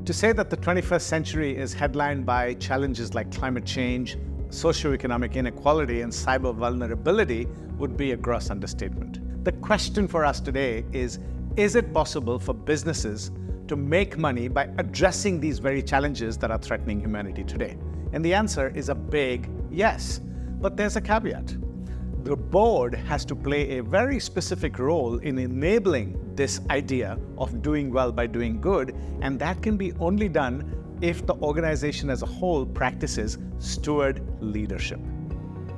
To say that the 21st century is headlined by challenges like climate change, socioeconomic inequality, and cyber vulnerability would be a gross understatement. The question for us today is it possible for businesses to make money by addressing these very challenges that are threatening humanity today? And the answer is a big yes. But there's a caveat. The board has to play a very specific role in enabling this idea of doing well by doing good, and that can be only done if the organization as a whole practices steward leadership.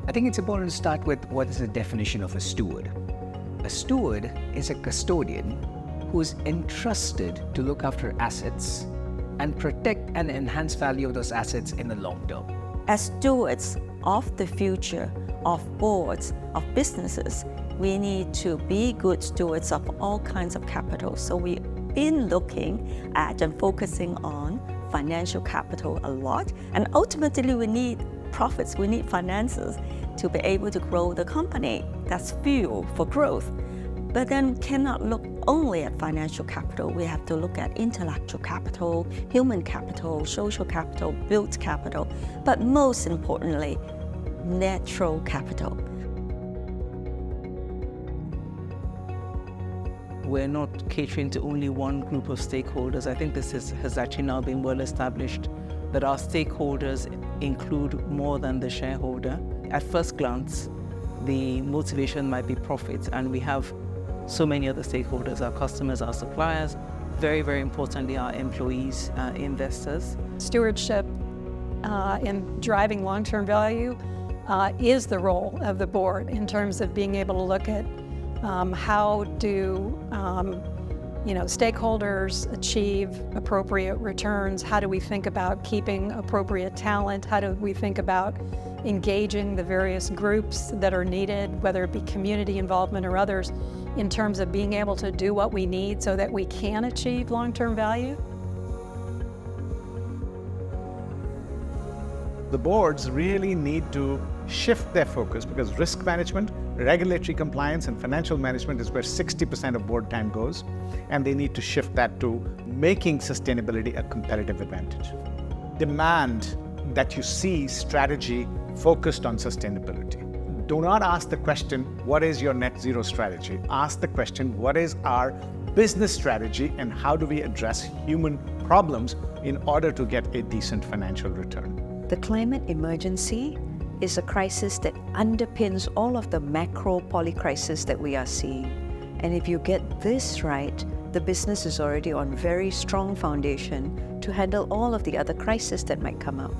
I think it's important to start with what is the definition of a steward. A steward is a custodian who is entrusted to look after assets and protect and enhance value of those assets in the long term. As stewards of the future of boards, of businesses, we need to be good stewards of all kinds of capital. So we've been looking at and focusing on financial capital a lot. And ultimately, we need profits, we need finances to be able to grow the company. That's fuel for growth. But then cannot look only at financial capital. We have to look at intellectual capital, human capital, social capital, built capital, but most importantly, natural capital. We're not catering to only one group of stakeholders. I think this has actually now been well established that our stakeholders include more than the shareholder. At first glance, the motivation might be profit, and we have so many other stakeholders, our customers, our suppliers, very, very importantly, our employees, investors. Stewardship in driving long-term value is the role of the board in terms of being able to look at how do stakeholders achieve appropriate returns? How do we think about keeping appropriate talent? How do we think about engaging the various groups that are needed, whether it be community involvement or others, in terms of being able to do what we need so that we can achieve long-term value? The boards really need to shift their focus because risk management, regulatory compliance, and financial management is where 60% of board time goes, and they need to shift that to making sustainability a competitive advantage. Demand that you see strategy focused on sustainability. Do not ask the question, what is your net zero strategy? Ask the question, what is our business strategy and how do we address human problems in order to get a decent financial return? The climate emergency is a crisis that underpins all of the macro polycrisis that we are seeing. And if you get this right, the business is already on very strong foundation to handle all of the other crises that might come up.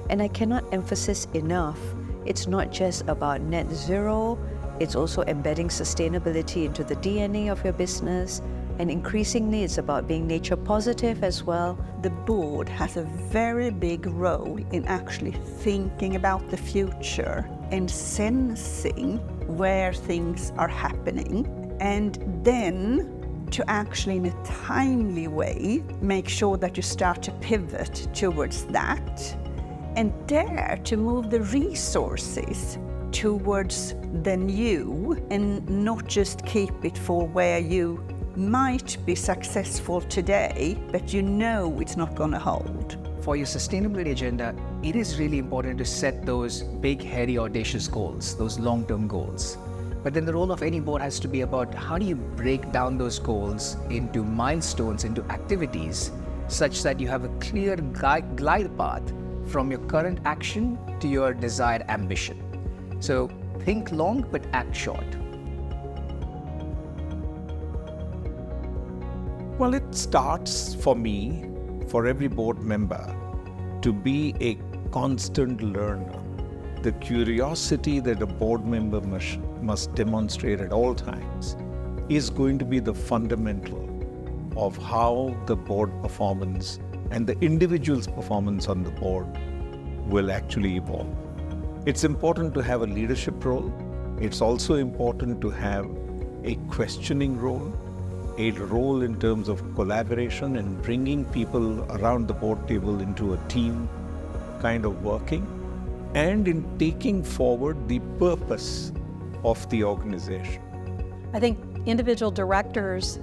And I cannot emphasize enough, it's not just about net zero, it's also embedding sustainability into the DNA of your business, and increasingly it's about being nature positive as well. The board has a very big role in actually thinking about the future and sensing where things are happening, and then to actually in a timely way make sure that you start to pivot towards that and dare to move the resources towards the new and not just keep it for where you might be successful today, but you know it's not going to hold. For your sustainability agenda, it is really important to set those big, hairy, audacious goals, those long-term goals. But then the role of any board has to be about how do you break down those goals into milestones, into activities, such that you have a clear glide path from your current action to your desired ambition. So think long, but act short. Well, it starts for me, for every board member, to be a constant learner. The curiosity that a board member must demonstrate at all times is going to be the fundamental of how the board performance and the individual's performance on the board will actually evolve. It's important to have a leadership role. It's also important to have a questioning role, a role in terms of collaboration and bringing people around the board table into a team kind of working, and in taking forward the purpose of the organization. I think individual directors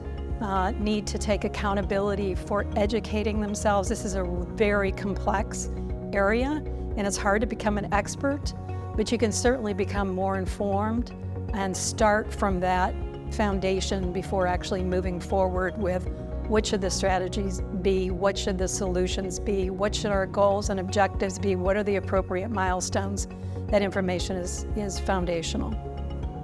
need to take accountability for educating themselves. This is a very complex area, and it's hard to become an expert, but you can certainly become more informed and start from that foundation before actually moving forward with what should the strategies be, what should the solutions be, what should our goals and objectives be, what are the appropriate milestones. That information is foundational.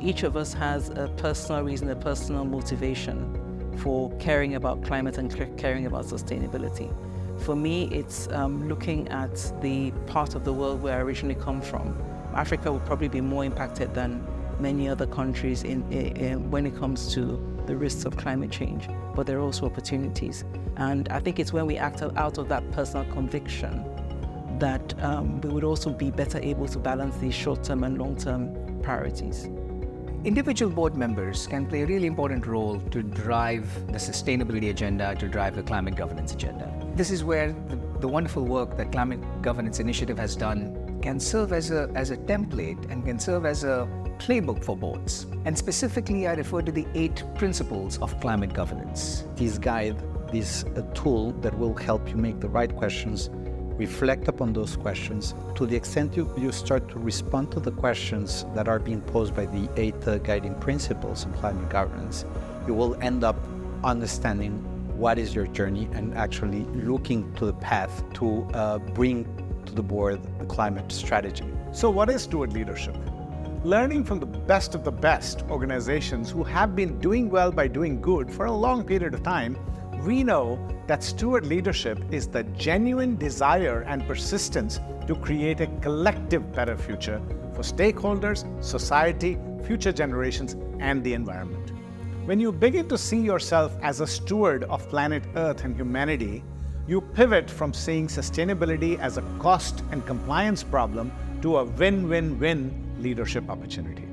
Each of us has a personal reason, a personal motivation for caring about climate and caring about sustainability. For me, it's looking at the part of the world where I originally come from. Africa will probably be more impacted than many other countries when it comes to the risks of climate change, but there are also opportunities. And I think it's when we act out of that personal conviction that we would also be better able to balance these short-term and long-term priorities. Individual board members can play a really important role to drive the sustainability agenda, to drive the climate governance agenda. This is where the wonderful work that Climate Governance Initiative has done can serve as a template and can serve as a playbook for boards. And specifically, I refer to the 8 principles of climate governance. This guide is a tool that will help you make the right questions, reflect upon those questions. To the extent you start to respond to the questions that are being posed by the 8 guiding principles of climate governance, you will end up understanding what is your journey and actually looking to the path to bring to the board the climate strategy. So what is steward leadership? Learning from the best of the best organizations who have been doing well by doing good for a long period of time, we know that steward leadership is the genuine desire and persistence to create a collective better future for stakeholders, society, future generations, and the environment. When you begin to see yourself as a steward of planet Earth and humanity, you pivot from seeing sustainability as a cost and compliance problem to a win-win-win leadership opportunity.